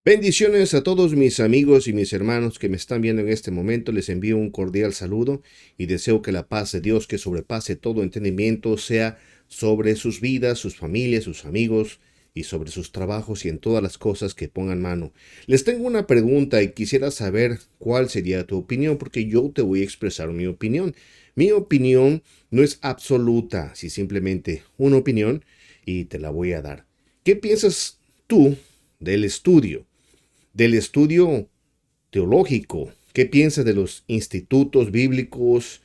Bendiciones a todos mis amigos y mis hermanos que me están viendo en este momento. Les envío un cordial saludo y deseo que la paz de Dios, que sobrepase todo entendimiento, sea sobre sus vidas, sus familias, sus amigos y sobre sus trabajos y en todas las cosas que pongan mano. Les tengo una pregunta y quisiera saber cuál sería tu opinión, porque yo te voy a expresar mi opinión. Mi opinión no es absoluta, si simplemente una opinión y te la voy a dar. ¿Qué piensas tú del estudio? Del estudio teológico? ¿Qué piensas de los institutos bíblicos,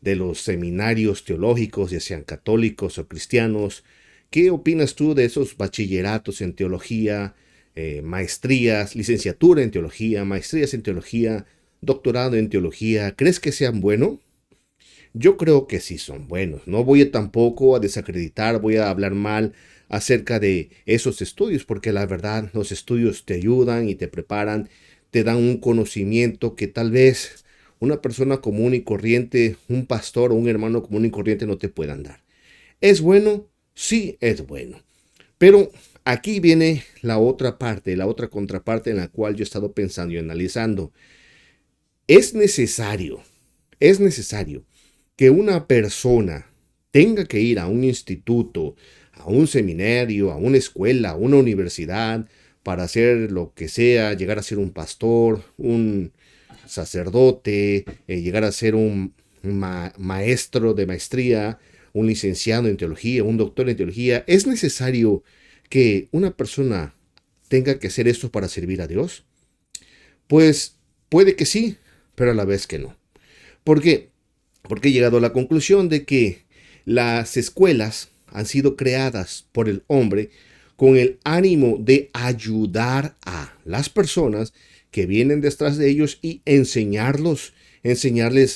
de los seminarios teológicos, ya sean católicos o cristianos? ¿Qué opinas tú de esos bachilleratos en teología, maestrías, licenciatura en teología, maestrías en teología, doctorado en teología? ¿Crees que sean buenos? Yo creo que sí son buenos. No voy tampoco a desacreditar, voy a hablar mal acerca de esos estudios, porque la verdad los estudios te ayudan y te preparan, te dan un conocimiento que tal vez una persona común y corriente, un pastor o un hermano común y corriente no te puedan dar. ¿Es bueno? Sí, es bueno. Pero aquí viene la otra parte, la otra contraparte en la cual yo he estado pensando y analizando. Es necesario, es necesario que una persona tenga que ir a un instituto, a un seminario, a una escuela, a una universidad, para hacer lo que sea, llegar a ser un pastor, un sacerdote, llegar a ser un maestro de maestría, un licenciado en teología, un doctor en teología. ¿Es necesario que una persona tenga que hacer esto para servir a Dios? Pues puede que sí, pero a la vez que no. ¿Por qué? Porque he llegado a la conclusión de que las escuelas han sido creadas por el hombre con el ánimo de ayudar a las personas que vienen detrás de ellos y enseñarles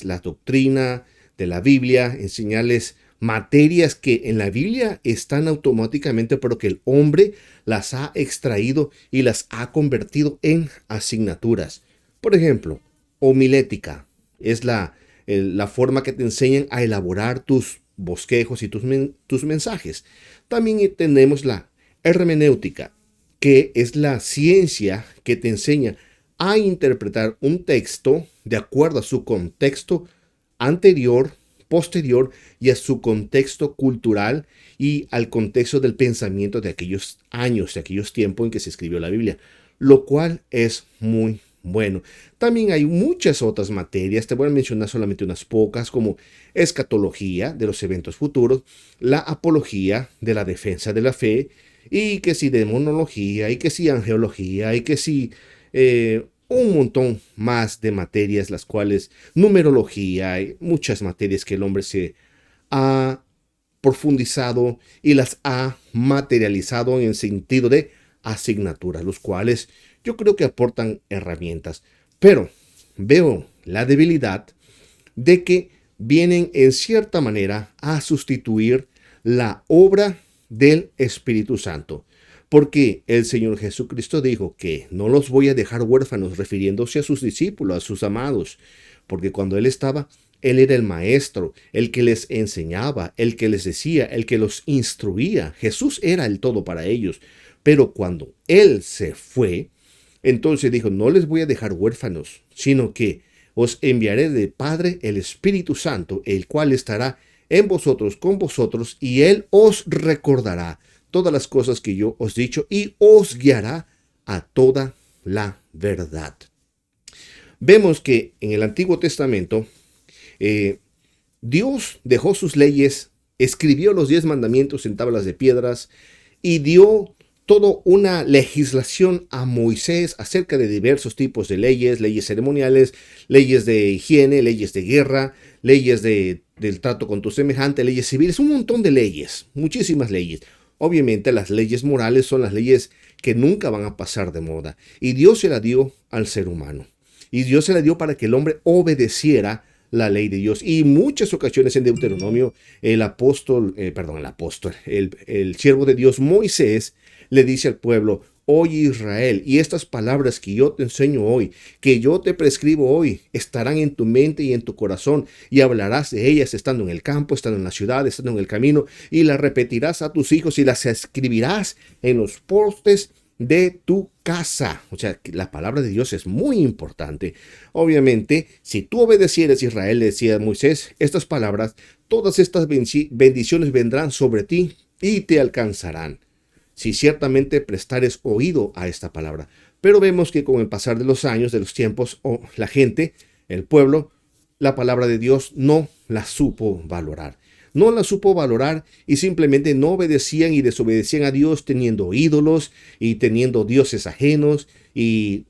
la doctrina de la Biblia, enseñarles materias que en la Biblia están automáticamente, pero que el hombre las ha extraído y las ha convertido en asignaturas. Por ejemplo, homilética es la forma que te enseñan a elaborar tus bosquejos y tus mensajes. También tenemos la hermenéutica, que es la ciencia que te enseña a interpretar un texto de acuerdo a su contexto anterior, posterior y a su contexto cultural y al contexto del pensamiento de aquellos años, de aquellos tiempos en que se escribió la Biblia, lo cual es muy bueno. También hay muchas otras materias, te voy a mencionar solamente unas pocas, como escatología de los eventos futuros, la apología de la defensa de la fe, y que si demonología, y que si angeología, y que si un montón más de materias, las cuales numerología, hay muchas materias que el hombre se ha profundizado y las ha materializado en el sentido de asignaturas, los cuales yo creo que aportan herramientas. Pero veo la debilidad de que vienen en cierta manera a sustituir la obra del Espíritu Santo. Porque el Señor Jesucristo dijo que no los voy a dejar huérfanos, refiriéndose a sus discípulos, a sus amados, porque cuando Él estaba, Él era el maestro, el que les enseñaba, el que les decía, el que los instruía. Jesús era el todo para ellos. Pero cuando Él se fue, entonces dijo, no les voy a dejar huérfanos, sino que os enviaré de Padre el Espíritu Santo, el cual estará en vosotros, con vosotros, y Él os recordará todas las cosas que yo os he dicho y os guiará a toda la verdad. Vemos que en el Antiguo Testamento Dios dejó sus leyes, escribió los 10 mandamientos en tablas de piedras y dio toda una legislación a Moisés acerca de diversos tipos de leyes, leyes ceremoniales, leyes de higiene, leyes de guerra, leyes del trato con tu semejante, leyes civiles, un montón de leyes, muchísimas leyes. Obviamente las leyes morales son las leyes que nunca van a pasar de moda. Y Dios se la dio al ser humano. Y Dios se la dio para que el hombre obedeciera la ley de Dios. Y muchas ocasiones en Deuteronomio, el siervo de Dios Moisés le dice al pueblo, oye Israel, y estas palabras que yo te enseño hoy, que yo te prescribo hoy, estarán en tu mente y en tu corazón, y hablarás de ellas estando en el campo, estando en la ciudad, estando en el camino, y las repetirás a tus hijos y las escribirás en los postes de tu casa. O sea, que la palabra de Dios es muy importante. Obviamente, si tú obedecieres, Israel, le decía a Moisés, estas palabras, todas estas bendiciones vendrán sobre ti y te alcanzarán, si ciertamente prestares oído a esta palabra. Pero vemos que con el pasar de los años, de los tiempos, la gente, el pueblo, la palabra de Dios no la supo valorar. No la supo valorar y simplemente no obedecían y desobedecían a Dios teniendo ídolos y teniendo dioses ajenos y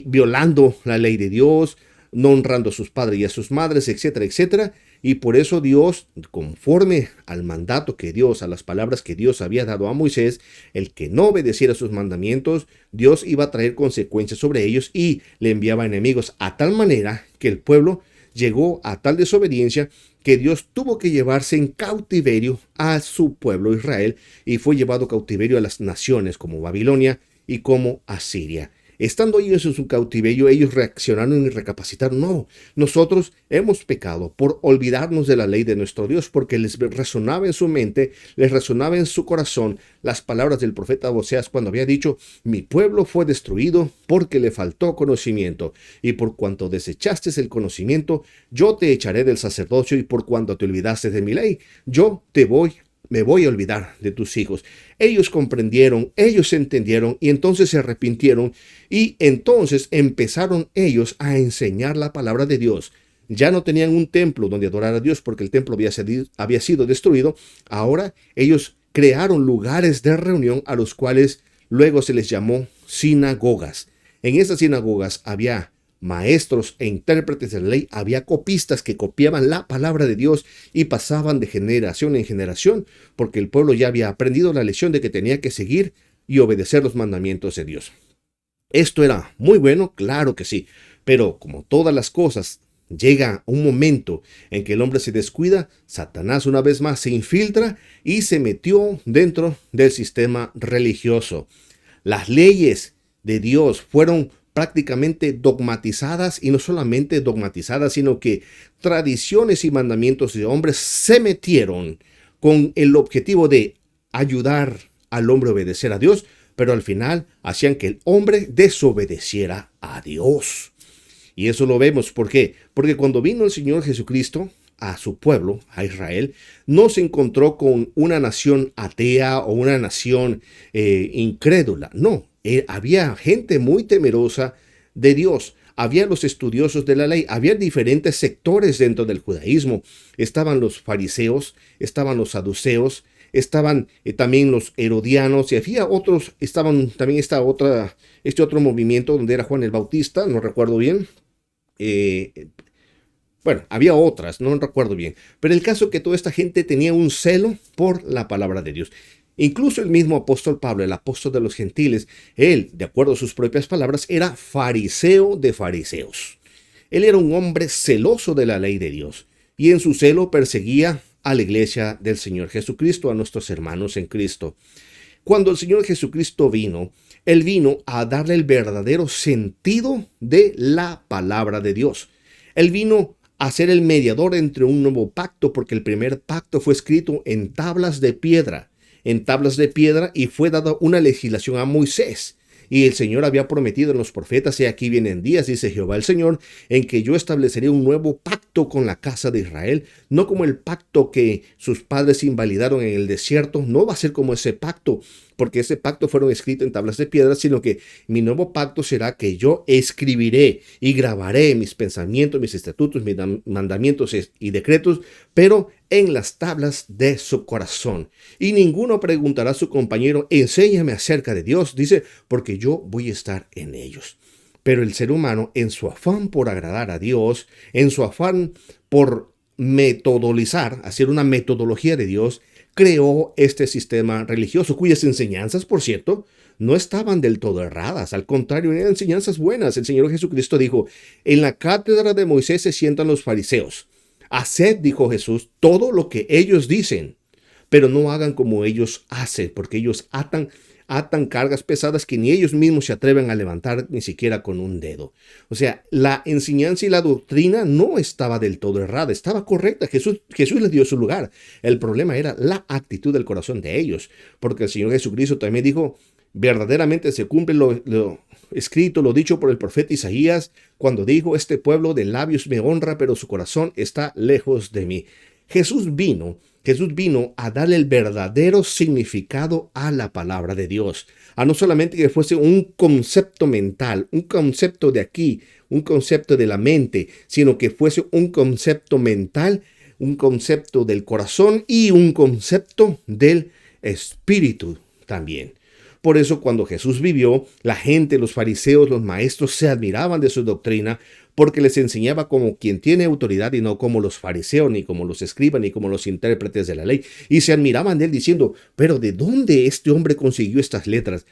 violando la ley de Dios, no honrando a sus padres y a sus madres, etcétera, etcétera. Y por eso Dios, conforme al mandato que Dios, a las palabras que Dios había dado a Moisés, el que no obedeciera sus mandamientos, Dios iba a traer consecuencias sobre ellos y le enviaba enemigos, a tal manera que el pueblo llegó a tal desobediencia que Dios tuvo que llevarse en cautiverio a su pueblo Israel y fue llevado cautiverio a las naciones como Babilonia y como Asiria. Estando ellos en su cautiverio, ellos reaccionaron y recapacitaron. No, nosotros hemos pecado por olvidarnos de la ley de nuestro Dios, porque les resonaba en su mente, les resonaba en su corazón las palabras del profeta Oseas cuando había dicho: mi pueblo fue destruido porque le faltó conocimiento, y por cuanto desechaste el conocimiento, yo te echaré del sacerdocio, y por cuanto te olvidaste de mi ley, me voy a olvidar de tus hijos. Ellos comprendieron, ellos entendieron y entonces se arrepintieron y entonces empezaron ellos a enseñar la palabra de Dios. Ya no tenían un templo donde adorar a Dios porque el templo había sido destruido. Ahora ellos crearon lugares de reunión a los cuales luego se les llamó sinagogas. En esas sinagogas había maestros e intérpretes de la ley, había copistas que copiaban la palabra de Dios y pasaban de generación en generación, porque el pueblo ya había aprendido la lección de que tenía que seguir y obedecer los mandamientos de Dios. Esto era muy bueno, claro que sí, pero como todas las cosas, llega un momento en que el hombre se descuida, Satanás una vez más se infiltra y se metió dentro del sistema religioso. Las leyes de Dios fueron prácticamente dogmatizadas, y no solamente dogmatizadas, sino que tradiciones y mandamientos de hombres se metieron con el objetivo de ayudar al hombre a obedecer a Dios, pero al final hacían que el hombre desobedeciera a Dios. Y eso lo vemos, ¿por qué? Porque cuando vino el Señor Jesucristo a su pueblo, a Israel, no se encontró con una nación atea o una nación incrédula, no. Había gente muy temerosa de Dios, había los estudiosos de la ley, había diferentes sectores dentro del judaísmo. Estaban los fariseos, estaban los saduceos, estaban también los herodianos y había otros, estaban también este otro movimiento donde era Juan el Bautista, no recuerdo bien. Bueno, había otras, no recuerdo bien, pero el caso es que toda esta gente tenía un celo por la palabra de Dios. Incluso el mismo apóstol Pablo, el apóstol de los gentiles, él, de acuerdo a sus propias palabras, era fariseo de fariseos. Él era un hombre celoso de la ley de Dios y en su celo perseguía a la iglesia del Señor Jesucristo, a nuestros hermanos en Cristo. Cuando el Señor Jesucristo vino, Él vino a darle el verdadero sentido de la palabra de Dios. Él vino a ser el mediador entre un nuevo pacto, porque el primer pacto fue escrito en tablas de piedra, y fue dada una legislación a Moisés. Y el Señor había prometido en los profetas: y aquí vienen días, dice Jehová el Señor, en que yo estableceré un nuevo pacto con la casa de Israel, no como el pacto que sus padres invalidaron en el desierto. No va a ser como ese pacto, porque ese pacto fueron escritos en tablas de piedra, sino que mi nuevo pacto será que yo escribiré y grabaré mis pensamientos, mis estatutos, mis mandamientos y decretos, pero en las tablas de su corazón. Y ninguno preguntará a su compañero: enséñame acerca de Dios, dice, porque yo voy a estar en ellos. Pero el ser humano, en su afán por agradar a Dios, en su afán por metodolizar, hacer una metodología de Dios, creó este sistema religioso, cuyas enseñanzas, por cierto, no estaban del todo erradas. Al contrario, eran enseñanzas buenas. El Señor Jesucristo dijo: en la cátedra de Moisés se sientan los fariseos. Haced, dijo Jesús, todo lo que ellos dicen, pero no hagan como ellos hacen, porque ellos atan cargas pesadas que ni ellos mismos se atreven a levantar ni siquiera con un dedo. O sea, la enseñanza y la doctrina no estaba del todo errada, estaba correcta. Jesús les dio su lugar. El problema era la actitud del corazón de ellos, porque el Señor Jesucristo también dijo: Verdaderamente se cumple lo escrito, lo dicho por el profeta Isaías, cuando dijo: este pueblo de labios me honra, pero su corazón está lejos de mí. Jesús vino a darle el verdadero significado a la palabra de Dios, a no solamente que fuese un concepto mental, un concepto de aquí, un concepto de la mente, sino que fuese un concepto mental, un concepto del corazón y un concepto del espíritu también. Por eso cuando Jesús vivió, la gente, los fariseos, los maestros se admiraban de su doctrina, porque les enseñaba como quien tiene autoridad y no como los fariseos, ni como los escribas, ni como los intérpretes de la ley. Y se admiraban de él diciendo: pero ¿de dónde este hombre consiguió estas letras?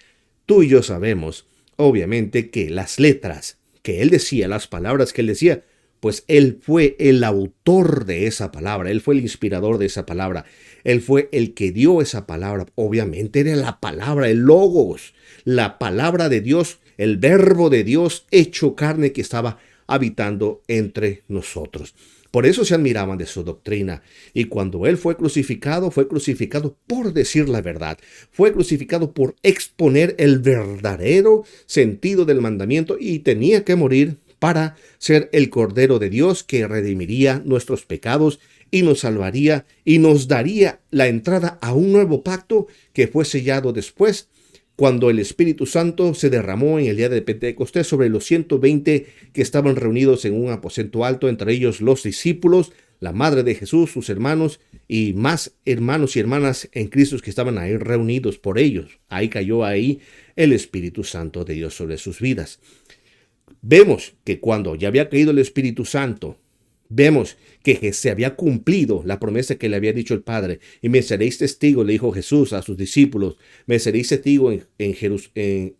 Tú y yo sabemos, obviamente, que las letras que él decía, las palabras que él decía, pues él fue el autor de esa palabra, él fue el inspirador de esa palabra, él fue el que dio esa palabra. Obviamente era la palabra, el logos, la palabra de Dios, el verbo de Dios hecho carne que estaba habitando entre nosotros. Por eso se admiraban de su doctrina. Y cuando él fue crucificado por decir la verdad. Fue crucificado por exponer el verdadero sentido del mandamiento y tenía que morir para ser el Cordero de Dios que redimiría nuestros pecados y nos salvaría y nos daría la entrada a un nuevo pacto que fue sellado después, cuando el Espíritu Santo se derramó en el día de Pentecostés sobre los 120 que estaban reunidos en un aposento alto, entre ellos los discípulos, la madre de Jesús, sus hermanos y más hermanos y hermanas en Cristo que estaban ahí reunidos por ellos. Ahí cayó el Espíritu Santo de Dios sobre sus vidas. Vemos que cuando ya había caído el Espíritu Santo, vemos que se había cumplido la promesa que le había dicho el Padre. Y me seréis testigo, le dijo Jesús a sus discípulos, me seréis testigo en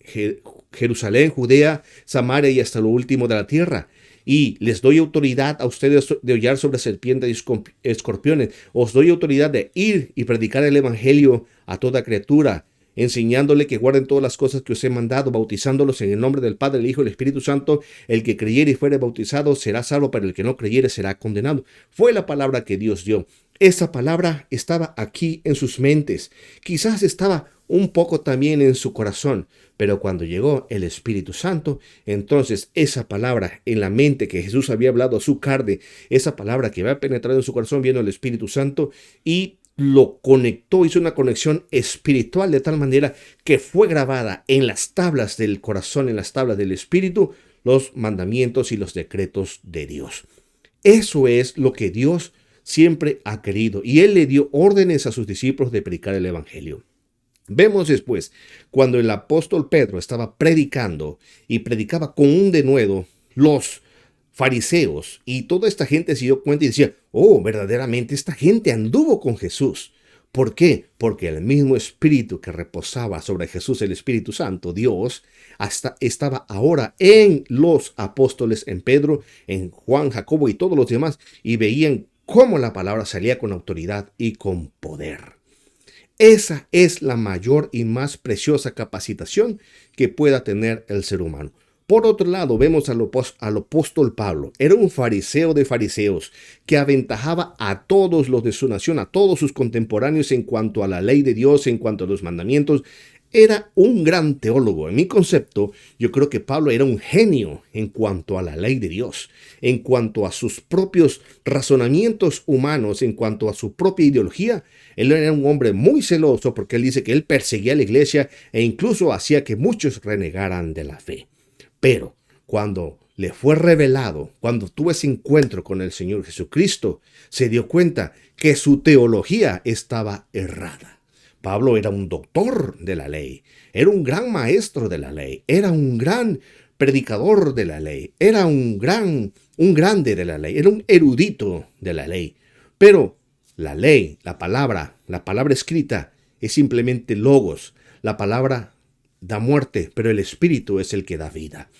Jerusalén, Judea, Samaria y hasta lo último de la tierra. Y les doy autoridad a ustedes de hollar sobre serpientes y escorpiones. Os doy autoridad de ir y predicar el evangelio a toda criatura, enseñándole que guarden todas las cosas que os he mandado, bautizándolos en el nombre del Padre, del Hijo y del Espíritu Santo. El que creyere y fuere bautizado será salvo, pero el que no creyere será condenado. Fue la palabra que Dios dio. Esa palabra estaba aquí en sus mentes. Quizás estaba un poco también en su corazón, pero cuando llegó el Espíritu Santo, entonces esa palabra en la mente que Jesús había hablado a su carne, esa palabra que había penetrado en su corazón, vino el Espíritu Santo y lo conectó, hizo una conexión espiritual de tal manera que fue grabada en las tablas del corazón, en las tablas del espíritu, los mandamientos y los decretos de Dios. Eso es lo que Dios siempre ha querido, y Él le dio órdenes a sus discípulos de predicar el evangelio. Vemos después, cuando el apóstol Pedro estaba predicando y predicaba con un denuedo, los fariseos y toda esta gente se dio cuenta y decía: oh, verdaderamente esta gente anduvo con Jesús. ¿Por qué? Porque el mismo espíritu que reposaba sobre Jesús, el Espíritu Santo, Dios, estaba ahora en los apóstoles, en Pedro, en Juan, Jacobo y todos los demás, y veían cómo la palabra salía con autoridad y con poder. Esa es la mayor y más preciosa capacitación que pueda tener el ser humano. Por otro lado, vemos al apóstol Pablo. Era un fariseo de fariseos que aventajaba a todos los de su nación, a todos sus contemporáneos en cuanto a la ley de Dios, en cuanto a los mandamientos. Era un gran teólogo. En mi concepto, yo creo que Pablo era un genio en cuanto a la ley de Dios, en cuanto a sus propios razonamientos humanos, en cuanto a su propia ideología. Él era un hombre muy celoso porque él dice que él perseguía a la iglesia e incluso hacía que muchos renegaran de la fe. Pero cuando le fue revelado, cuando tuvo ese encuentro con el Señor Jesucristo, se dio cuenta que su teología estaba errada. Pablo era un doctor de la ley, era un gran maestro de la ley, era un gran predicador de la ley, era un grande de la ley, era un erudito de la ley. Pero la ley, la palabra escrita es simplemente logos. La palabra da muerte, pero el Espíritu es el que da vida.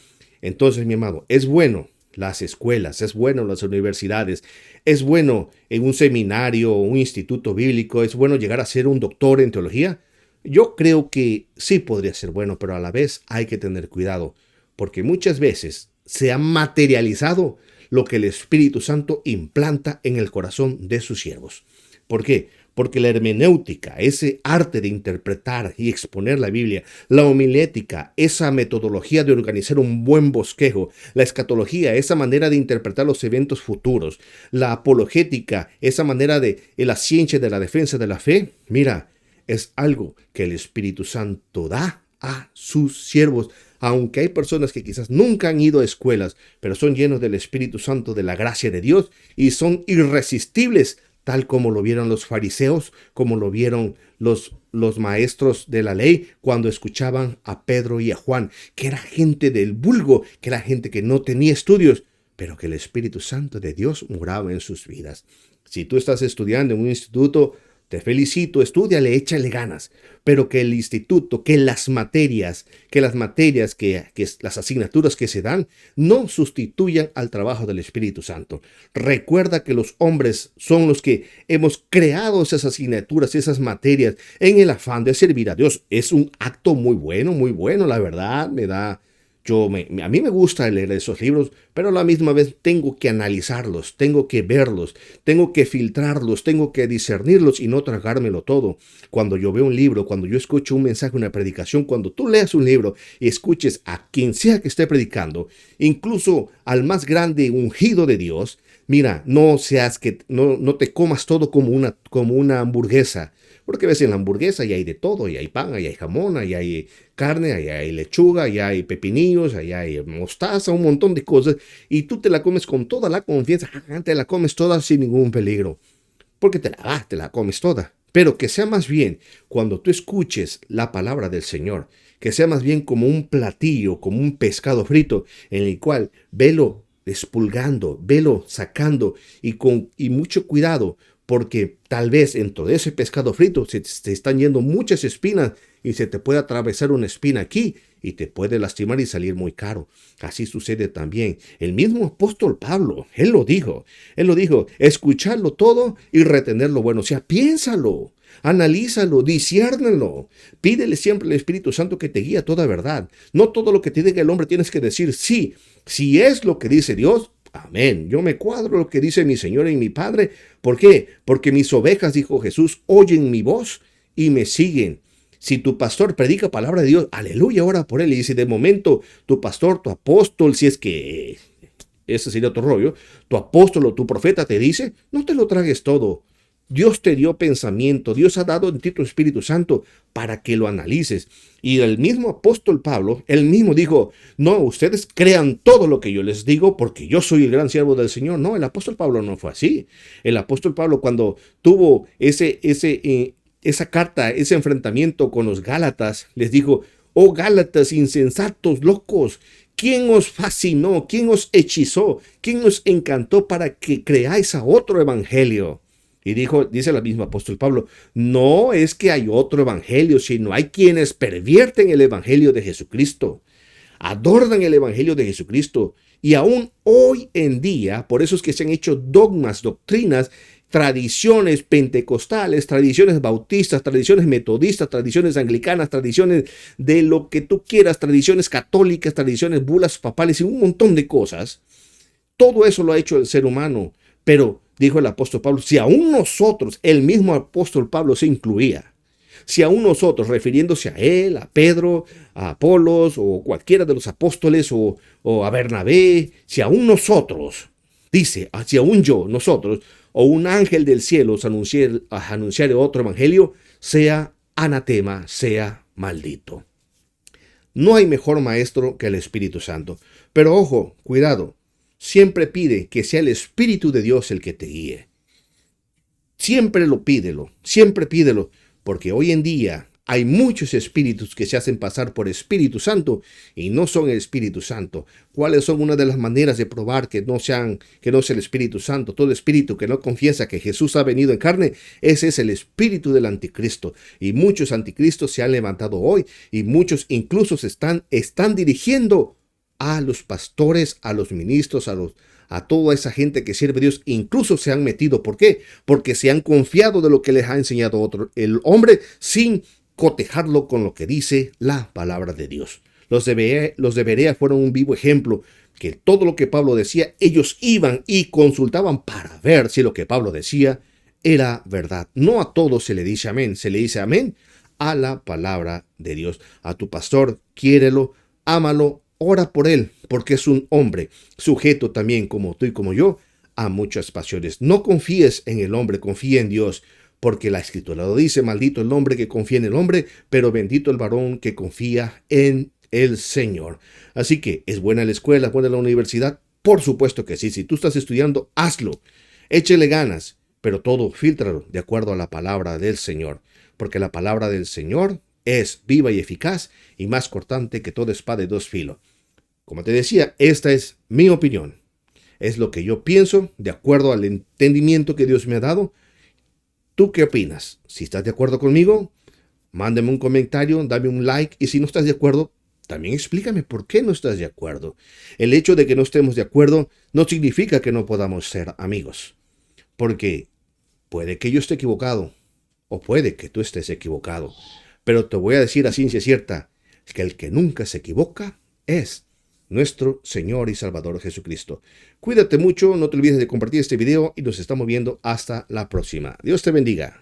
Entonces, mi amado, es bueno las escuelas, es bueno las universidades, es bueno en un seminario o un instituto bíblico, es bueno llegar a ser un doctor en teología. Yo creo que sí podría ser bueno, pero a la vez hay que tener cuidado, porque muchas veces se ha materializado lo que el Espíritu Santo implanta en el corazón de sus siervos. ¿Por qué? porque la hermenéutica, ese arte de interpretar y exponer la Biblia, la homilética, esa metodología de organizar un buen bosquejo, la escatología, esa manera de interpretar los eventos futuros, la apologética, esa manera de la ciencia de la defensa de la fe, mira, es algo que el Espíritu Santo da a sus siervos. Aunque hay personas que quizás nunca han ido a escuelas, pero son llenos del Espíritu Santo, de la gracia de Dios, y son irresistibles, tal como lo vieron los fariseos, como lo vieron los maestros de la ley cuando escuchaban a Pedro y a Juan, que era gente del vulgo, que era gente que no tenía estudios, pero que el Espíritu Santo de Dios moraba en sus vidas. Si tú estás estudiando en un instituto, te felicito, estúdiale, échale ganas, pero que el instituto, que las materias, que las asignaturas que se dan, no sustituyan al trabajo del Espíritu Santo. Recuerda que los hombres son los que hemos creado esas asignaturas, esas materias, en el afán de servir a Dios. Es un acto muy bueno, la verdad, a mí me gusta leer esos libros, pero a la misma vez tengo que analizarlos, tengo que verlos, tengo que filtrarlos, tengo que discernirlos y no tragármelo todo. Cuando yo veo un libro, cuando yo escucho un mensaje, una predicación, cuando tú leas un libro y escuches a quien sea que esté predicando, incluso al más grande ungido de Dios, mira, no te comas todo como una hamburguesa. Porque ves, en la hamburguesa y hay de todo, y hay pan, y hay jamón, y hay carne, y hay lechuga, y hay pepinillos, y hay mostaza, un montón de cosas, y tú te la comes con toda la confianza, te la comes toda sin ningún peligro, porque te la comes toda. Pero que sea más bien, cuando tú escuches la palabra del Señor, que sea más bien como un platillo, como un pescado frito, en el cual velo expulgando, velo sacando, y mucho cuidado, porque tal vez en todo ese pescado frito se te están yendo muchas espinas y se te puede atravesar una espina aquí y te puede lastimar y salir muy caro. Así sucede también. El mismo apóstol Pablo, él lo dijo, escucharlo todo y retener lo bueno. O sea, piénsalo, analízalo, disciérnelo. Pídele siempre al Espíritu Santo que te guíe a toda verdad. No todo lo que te diga el hombre tienes que decir sí. Si es lo que dice Dios, amén. Yo me cuadro lo que dice mi Señor y mi Padre. ¿Por qué? Porque mis ovejas, dijo Jesús, oyen mi voz y me siguen. Si tu pastor predica palabra de Dios, aleluya, ora por él. Y si de momento tu pastor, tu apóstol, si es que ese sería otro rollo, tu apóstol o tu profeta te dice, no te lo tragues todo. Dios te dio pensamiento, Dios ha dado en ti tu Espíritu Santo para que lo analices. Y el mismo apóstol Pablo, él mismo dijo, no, ustedes crean todo lo que yo les digo porque yo soy el gran siervo del Señor. No, el apóstol Pablo no fue así. El apóstol Pablo cuando tuvo esa carta, ese enfrentamiento con los Gálatas, les dijo, oh Gálatas insensatos, locos, ¿quién os fascinó? ¿Quién os hechizó? ¿Quién os encantó para que creáis a otro evangelio? Y dice el mismo apóstol Pablo, no es que hay otro evangelio, sino hay quienes pervierten el evangelio de Jesucristo, adornan el evangelio de Jesucristo. Y aún hoy en día, por eso es que se han hecho dogmas, doctrinas, tradiciones pentecostales, tradiciones bautistas, tradiciones metodistas, tradiciones anglicanas, tradiciones de lo que tú quieras, tradiciones católicas, tradiciones bulas papales y un montón de cosas. Todo eso lo ha hecho el ser humano, pero dijo el apóstol Pablo, si aún nosotros, el mismo apóstol Pablo se incluía, si aún nosotros, refiriéndose a él, a Pedro, a Apolos o cualquiera de los apóstoles o a Bernabé, si aún nosotros, dice, si aún yo, nosotros, o un ángel del cielo os anunciare otro evangelio, sea anatema, sea maldito. No hay mejor maestro que el Espíritu Santo. Pero ojo, cuidado, siempre pide que sea el Espíritu de Dios el que te guíe. Siempre pídelo, porque hoy en día hay muchos espíritus que se hacen pasar por Espíritu Santo y no son el Espíritu Santo. ¿Cuáles son una de las maneras de probar que no sea el Espíritu Santo? Todo espíritu que no confiesa que Jesús ha venido en carne, ese es el espíritu del anticristo. Y muchos anticristos se han levantado hoy y muchos incluso están dirigiendo a los pastores, a los ministros, a toda esa gente que sirve a Dios, incluso se han metido. ¿Por qué? Porque se han confiado de lo que les ha enseñado el hombre sin cotejarlo con lo que dice la palabra de Dios. Los de Berea fueron un vivo ejemplo, que todo lo que Pablo decía, ellos iban y consultaban para ver si lo que Pablo decía era verdad. No a todo se le dice amén, se le dice amén a la palabra de Dios. A tu pastor, quiérelo, ámalo, ora por él, porque es un hombre sujeto también, como tú y como yo, a muchas pasiones. No confíes en el hombre, confía en Dios, porque la Escritura lo dice: maldito el hombre que confía en el hombre, pero bendito el varón que confía en el Señor. Así que, ¿es buena la escuela, buena la universidad? Por supuesto que sí. Si tú estás estudiando, hazlo. Échele ganas, pero todo fíltralo de acuerdo a la palabra del Señor, porque la palabra del Señor es viva y eficaz y más cortante que toda espada de dos filos. Como te decía, esta es mi opinión. Es lo que yo pienso de acuerdo al entendimiento que Dios me ha dado. ¿Tú qué opinas? Si estás de acuerdo conmigo, mándame un comentario, dame un like, y si no estás de acuerdo, también explícame por qué no estás de acuerdo. El hecho de que no estemos de acuerdo no significa que no podamos ser amigos, porque puede que yo esté equivocado o puede que tú estés equivocado, pero te voy a decir a ciencia cierta que el que nunca se equivoca es nuestro Señor y Salvador Jesucristo. Cuídate mucho, no te olvides de compartir este video y nos estamos viendo hasta la próxima. Dios te bendiga.